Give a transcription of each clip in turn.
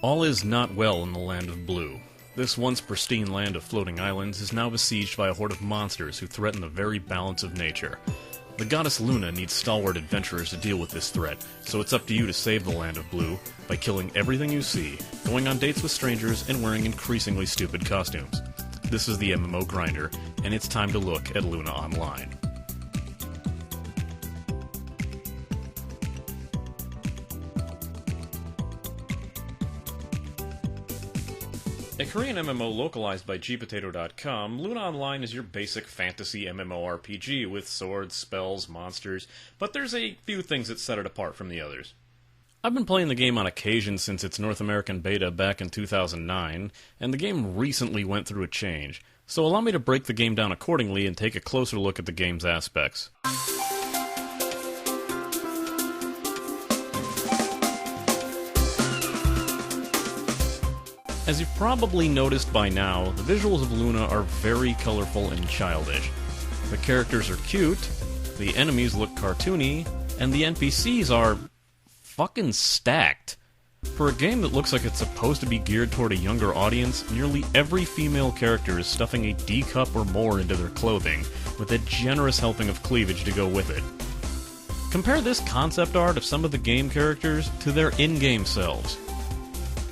All is not well in the land of Blue. This once pristine land of floating islands is now besieged by a horde of monsters who threaten the very balance of nature. The goddess Luna needs stalwart adventurers to deal with this threat, so it's up to you to save the land of Blue by killing everything you see, going on dates with strangers, and wearing increasingly stupid costumes. This is the MMO Grinder, and it's time to look at Luna Online. A Korean MMO localized by gpotato.com, Luna Online is your basic fantasy MMORPG with swords, spells, monsters, but there's a few things that set it apart from the others. I've been playing the game on occasion since its North American beta back in 2009, and the game recently went through a change, so allow me to break the game down accordingly and take a closer look at the game's aspects. As you've probably noticed by now, the visuals of Luna are very colorful and childish. The characters are cute, the enemies look cartoony, and the NPCs are fucking stacked. For a game that looks like it's supposed to be geared toward a younger audience, nearly every female character is stuffing a D cup or more into their clothing, with a generous helping of cleavage to go with it. Compare this concept art of some of the game characters to their in-game selves.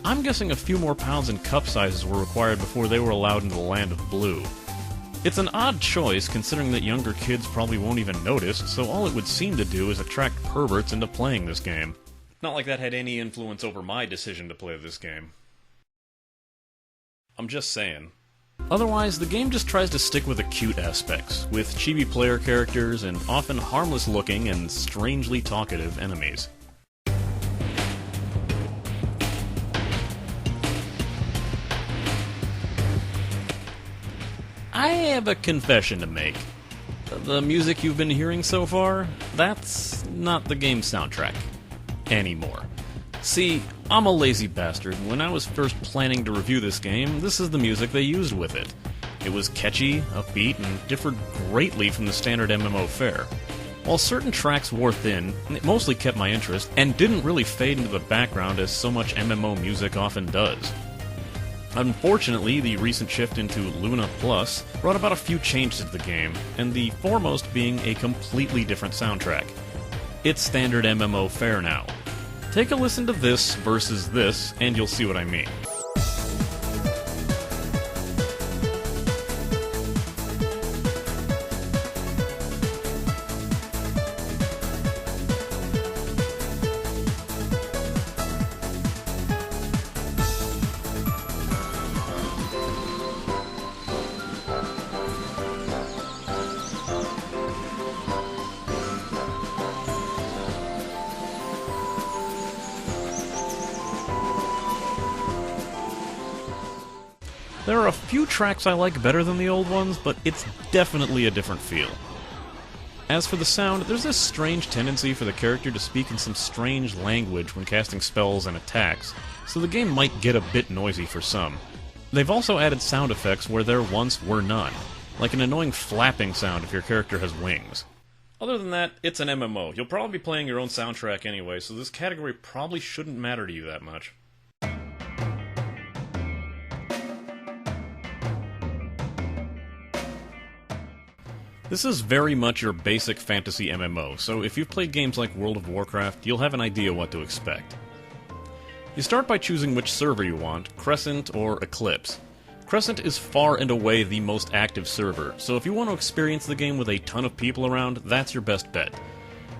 I'm guessing a few more pounds in cup sizes were required before they were allowed into the land of Blue. It's an odd choice, considering that younger kids probably won't even notice, so all it would seem to do is attract perverts into playing this game. Not like that had any influence over my decision to play this game. I'm just saying. Otherwise, the game just tries to stick with the cute aspects, with chibi player characters and often harmless-looking and strangely talkative enemies. I have a confession to make. The music you've been hearing so far, that's not the game's soundtrack. Anymore. See, I'm a lazy bastard, and when I was first planning to review this game, this is the music they used with it. It was catchy, upbeat, and differed greatly from the standard MMO fare. While certain tracks wore thin, it mostly kept my interest, and didn't really fade into the background as so much MMO music often does. Unfortunately, the recent shift into Luna Plus brought about a few changes to the game, and the foremost being a completely different soundtrack. It's standard MMO fare now. Take a listen to this versus this, and you'll see what I mean. There are a few tracks I like better than the old ones, but it's definitely a different feel. As for the sound, there's this strange tendency for the character to speak in some strange language when casting spells and attacks, so the game might get a bit noisy for some. They've also added sound effects where there once were none, like an annoying flapping sound if your character has wings. Other than that, it's an MMO. You'll probably be playing your own soundtrack anyway, so this category probably shouldn't matter to you that much. This is very much your basic fantasy MMO, so if you've played games like World of Warcraft, you'll have an idea what to expect. You start by choosing which server you want, Crescent or Eclipse. Crescent is far and away the most active server, so if you want to experience the game with a ton of people around, that's your best bet.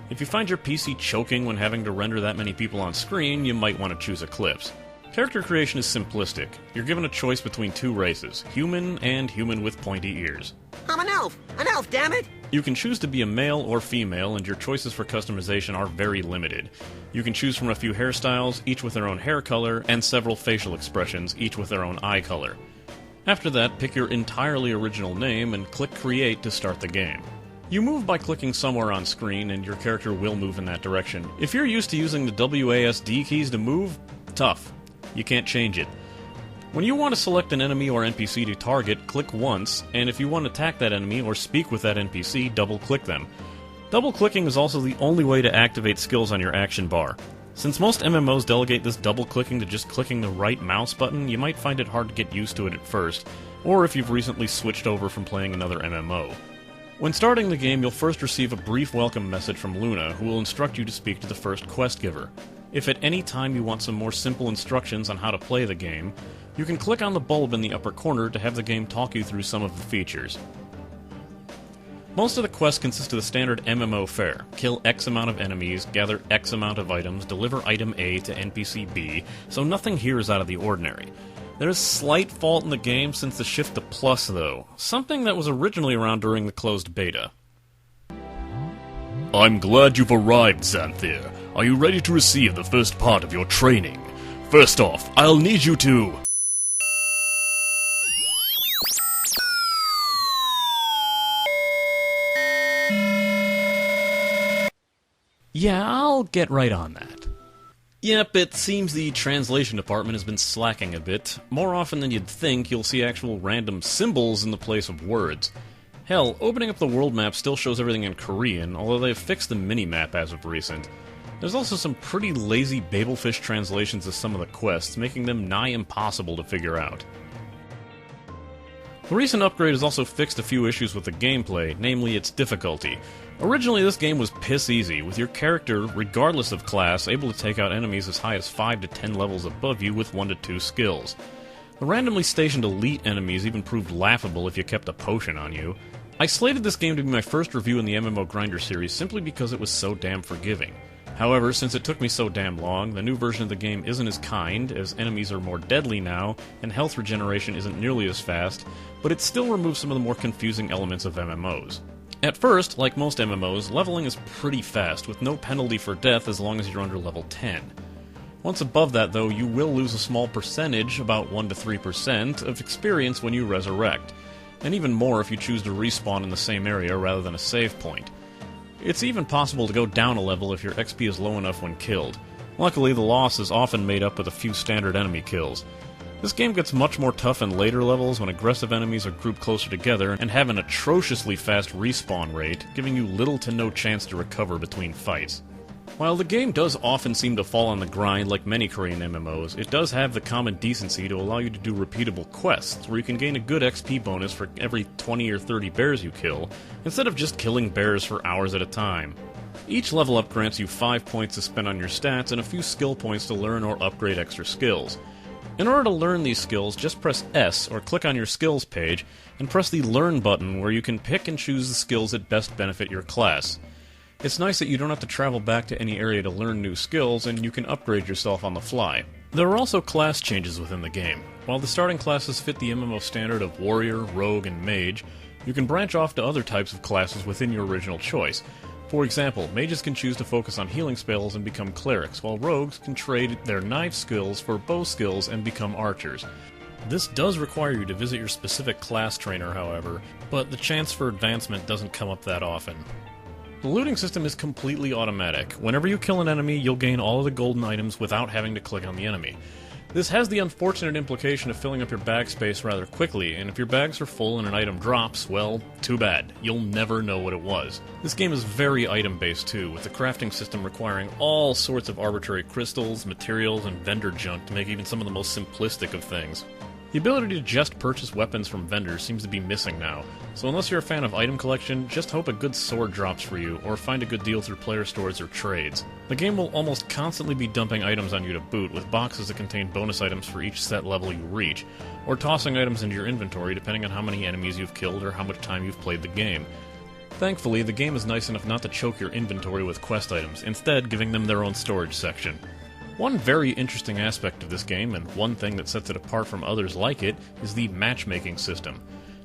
If you find your PC choking when having to render that many people on screen, you might want to choose Eclipse. Character creation is simplistic. You're given a choice between two races, human and human with pointy ears. I'm an elf! An elf, damn it! You can choose to be a male or female, and your choices for customization are very limited. You can choose from a few hairstyles, each with their own hair color, and several facial expressions, each with their own eye color. After that, pick your entirely original name and click Create to start the game. You move by clicking somewhere on screen, and your character will move in that direction. If you're used to using the WASD keys to move, tough. You can't change it. When you want to select an enemy or NPC to target, click once, and if you want to attack that enemy or speak with that NPC, double-click them. Double-clicking is also the only way to activate skills on your action bar. Since most MMOs delegate this double-clicking to just clicking the right mouse button, you might find it hard to get used to it at first, or if you've recently switched over from playing another MMO. When starting the game, you'll first receive a brief welcome message from Luna, who will instruct you to speak to the first quest giver. If at any time you want some more simple instructions on how to play the game, you can click on the bulb in the upper corner to have the game talk you through some of the features. Most of the quests consist of the standard MMO fare: kill X amount of enemies, gather X amount of items, deliver item A to NPC B, so nothing here is out of the ordinary. There is slight fault in the game since the shift to plus, though, something that was originally around during the closed beta. I'm glad you've arrived, Xanthir. Are you ready to receive the first part of your training? First off, I'll need you to... Yeah, I'll get right on that. Yep, it seems the translation department has been slacking a bit. More often than you'd think, you'll see actual random symbols in the place of words. Hell, opening up the world map still shows everything in Korean, although they've fixed the mini-map as of recent. There's also some pretty lazy Babelfish translations of some of the quests, making them nigh impossible to figure out. The recent upgrade has also fixed a few issues with the gameplay, namely its difficulty. Originally, this game was piss easy, with your character, regardless of class, able to take out enemies as high as 5 to 10 levels above you with 1 to 2 skills. The randomly stationed elite enemies even proved laughable if you kept a potion on you. I slated this game to be my first review in the MMO Grinder series simply because it was so damn forgiving. However, since it took me so damn long, the new version of the game isn't as kind, as enemies are more deadly now, and health regeneration isn't nearly as fast, but it still removes some of the more confusing elements of MMOs. At first, like most MMOs, leveling is pretty fast, with no penalty for death as long as you're under level 10. Once above that, though, you will lose a small percentage, about 1 to 3%, of experience when you resurrect, and even more if you choose to respawn in the same area rather than a save point. It's even possible to go down a level if your XP is low enough when killed. Luckily, the loss is often made up with a few standard enemy kills. This game gets much more tough in later levels when aggressive enemies are grouped closer together and have an atrociously fast respawn rate, giving you little to no chance to recover between fights. While the game does often seem to fall on the grind like many Korean MMOs, it does have the common decency to allow you to do repeatable quests, where you can gain a good XP bonus for every 20 or 30 bears you kill, instead of just killing bears for hours at a time. Each level up grants you 5 points to spend on your stats and a few skill points to learn or upgrade extra skills. In order to learn these skills, just press S or click on your skills page, and press the Learn button where you can pick and choose the skills that best benefit your class. It's nice that you don't have to travel back to any area to learn new skills, and you can upgrade yourself on the fly. There are also class changes within the game. While the starting classes fit the MMO standard of Warrior, Rogue, and Mage, you can branch off to other types of classes within your original choice. For example, mages can choose to focus on healing spells and become clerics, while rogues can trade their knife skills for bow skills and become archers. This does require you to visit your specific class trainer, however, but the chance for advancement doesn't come up that often. The looting system is completely automatic. Whenever you kill an enemy, you'll gain all of the golden items without having to click on the enemy. This has the unfortunate implication of filling up your bag space rather quickly, and if your bags are full and an item drops, well, too bad. You'll never know what it was. This game is very item-based too, with the crafting system requiring all sorts of arbitrary crystals, materials, and vendor junk to make even some of the most simplistic of things. The ability to just purchase weapons from vendors seems to be missing now, so unless you're a fan of item collection, just hope a good sword drops for you, or find a good deal through player stores or trades. The game will almost constantly be dumping items on you to boot, with boxes that contain bonus items for each set level you reach, or tossing items into your inventory depending on how many enemies you've killed or how much time you've played the game. Thankfully, the game is nice enough not to choke your inventory with quest items, instead giving them their own storage section. One very interesting aspect of this game, and one thing that sets it apart from others like it, is the matchmaking system.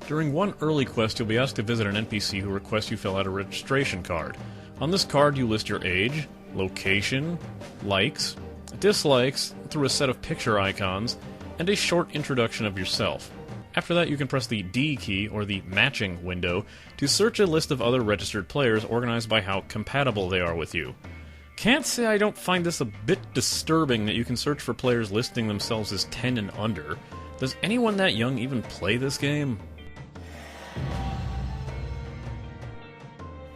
During one early quest, you'll be asked to visit an NPC who requests you fill out a registration card. On this card, you list your age, location, likes, dislikes, through a set of picture icons, and a short introduction of yourself. After that, you can press the D key, or the matching window, to search a list of other registered players organized by how compatible they are with you. Can't say I don't find this a bit disturbing that you can search for players listing themselves as 10 and under. Does anyone that young even play this game?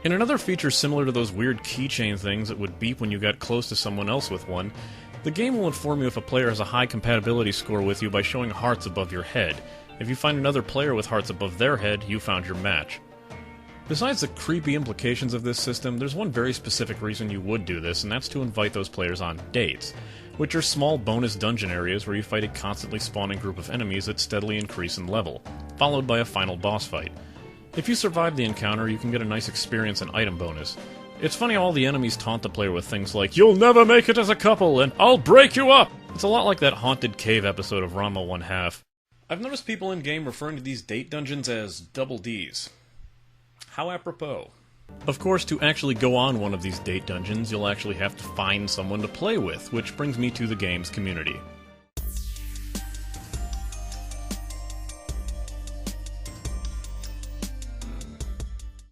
In another feature similar to those weird keychain things that would beep when you got close to someone else with one, the game will inform you if a player has a high compatibility score with you by showing hearts above your head. If you find another player with hearts above their head, you found your match. Besides the creepy implications of this system, there's one very specific reason you would do this, and that's to invite those players on dates, which are small bonus dungeon areas where you fight a constantly spawning group of enemies that steadily increase in level, followed by a final boss fight. If you survive the encounter, you can get a nice experience and item bonus. It's funny all the enemies taunt the player with things like, "You'll never make it as a couple," and "I'll break you up!" It's a lot like that haunted cave episode of Ranma 1/2. I've noticed people in-game referring to these date dungeons as double Ds. How apropos. Of course, to actually go on one of these date dungeons, you'll actually have to find someone to play with, which brings me to the game's community.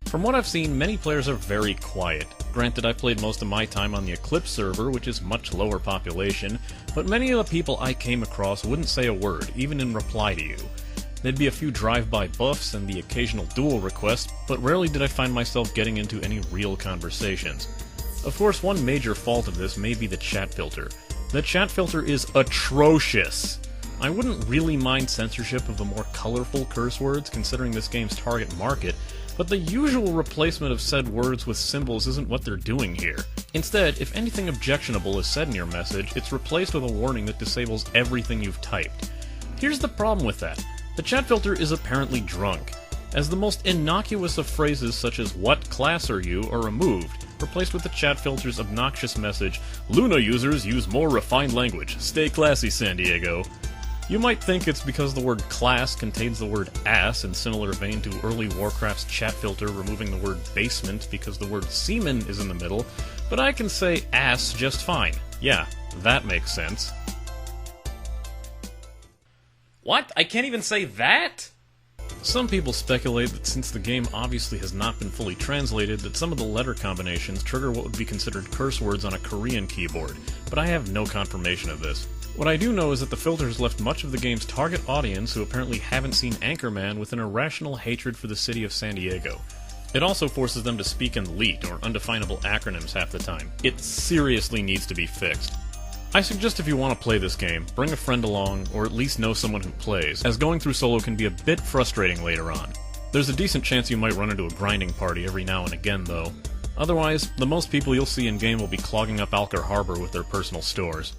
From what I've seen, many players are very quiet. Granted, I played most of my time on the Eclipse server, which is much lower population, but many of the people I came across wouldn't say a word, even in reply to you. There'd be a few drive-by buffs and the occasional duel request, but rarely did I find myself getting into any real conversations. Of course, one major fault of this may be the chat filter. The chat filter is atrocious! I wouldn't really mind censorship of the more colorful curse words, considering this game's target market, but the usual replacement of said words with symbols isn't what they're doing here. Instead, if anything objectionable is said in your message, it's replaced with a warning that disables everything you've typed. Here's the problem with that. The chat filter is apparently drunk, as the most innocuous of phrases such as "what class are you" are removed, replaced with the chat filter's obnoxious message, "Luna users use more refined language. Stay classy, San Diego." You might think it's because the word class contains the word ass, in similar vein to early Warcraft's chat filter removing the word basement because the word semen is in the middle, but I can say ass just fine. Yeah, that makes sense. What? I can't even say that? Some people speculate that since the game obviously has not been fully translated, that some of the letter combinations trigger what would be considered curse words on a Korean keyboard, but I have no confirmation of this. What I do know is that the filter has left much of the game's target audience, who apparently haven't seen Anchorman, with an irrational hatred for the city of San Diego. It also forces them to speak in LEET, or undefinable acronyms, half the time. It seriously needs to be fixed. I suggest if you want to play this game, bring a friend along, or at least know someone who plays, as going through solo can be a bit frustrating later on. There's a decent chance you might run into a grinding party every now and again, though. Otherwise, the most people you'll see in-game will be clogging up Alcar Harbor with their personal stores.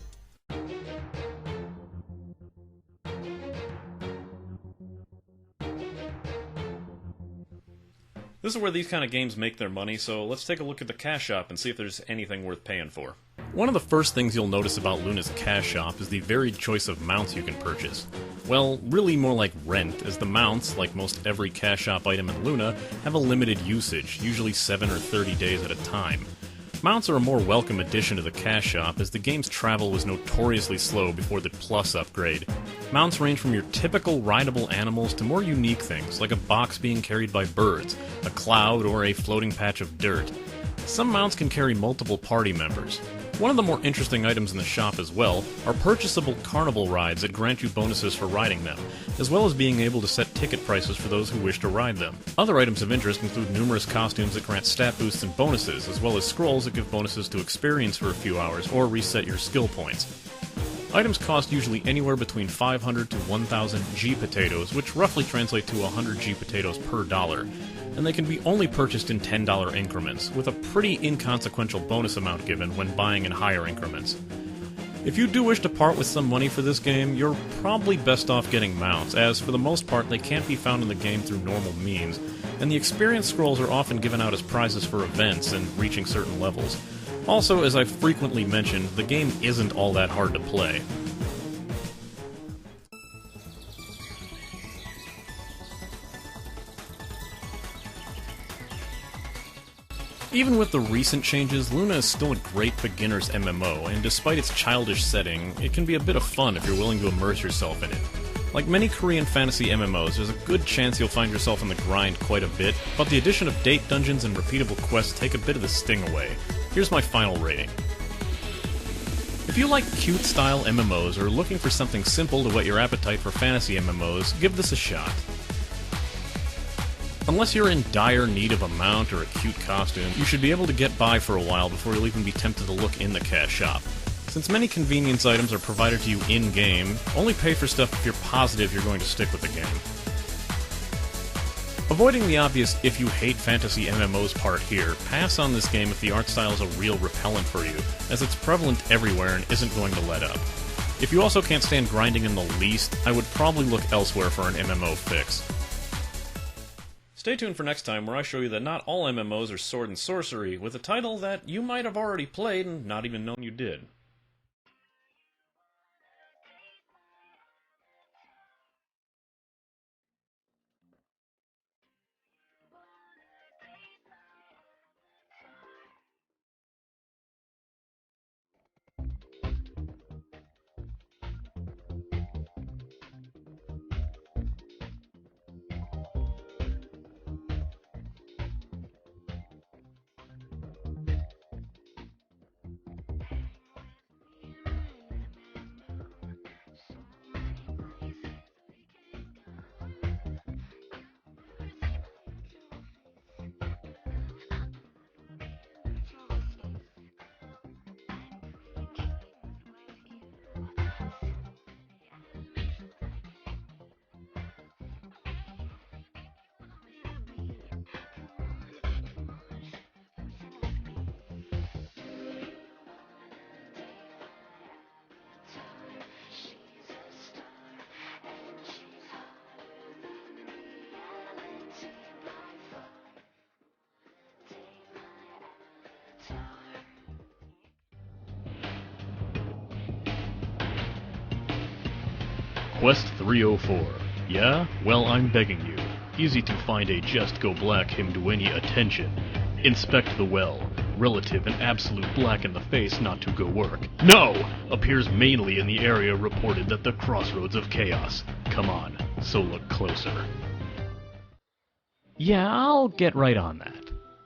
This is where these kind of games make their money, so let's take a look at the cash shop and see if there's anything worth paying for. One of the first things you'll notice about Luna's cash shop is the varied choice of mounts you can purchase. Well, really more like rent, as the mounts, like most every cash shop item in Luna, have a limited usage, usually 7 or 30 days at a time. Mounts are a more welcome addition to the cash shop, as the game's travel was notoriously slow before the Plus upgrade. Mounts range from your typical rideable animals to more unique things, like a box being carried by birds, a cloud, or a floating patch of dirt. Some mounts can carry multiple party members. One of the more interesting items in the shop as well are purchasable carnival rides that grant you bonuses for riding them, as well as being able to set ticket prices for those who wish to ride them. Other items of interest include numerous costumes that grant stat boosts and bonuses, as well as scrolls that give bonuses to experience for a few hours or reset your skill points. Items cost usually anywhere between 500 to 1,000 G-potatoes, which roughly translate to 100 G-potatoes per dollar, and they can be only purchased in $10 increments, with a pretty inconsequential bonus amount given when buying in higher increments. If you do wish to part with some money for this game, you're probably best off getting mounts, as for the most part they can't be found in the game through normal means, and the experience scrolls are often given out as prizes for events and reaching certain levels. Also, as I've frequently mentioned, the game isn't all that hard to play. Even with the recent changes, Luna is still a great beginner's MMO, and despite its childish setting, it can be a bit of fun if you're willing to immerse yourself in it. Like many Korean fantasy MMOs, there's a good chance you'll find yourself in the grind quite a bit, but the addition of date dungeons and repeatable quests take a bit of the sting away. Here's my final rating. If you like cute-style MMOs or are looking for something simple to whet your appetite for fantasy MMOs, give this a shot. Unless you're in dire need of a mount or a cute costume, you should be able to get by for a while before you'll even be tempted to look in the cash shop. Since many convenience items are provided to you in-game, only pay for stuff if you're positive you're going to stick with the game. Avoiding the obvious if you hate fantasy MMOs part here, pass on this game if the art style is a real repellent for you, as it's prevalent everywhere and isn't going to let up. If you also can't stand grinding in the least, I would probably look elsewhere for an MMO fix. Stay tuned for next time where I show you that not all MMOs are sword and sorcery, with a title that you might have already played and not even known you did. Quest 304. Yeah? Well, I'm begging you. Easy to find a just go black him to any attention. Inspect the well. Relative and absolute black in the face not to go work. No! Appears mainly in the area reported that the crossroads of chaos. Come on, so look closer. Yeah, I'll get right on that.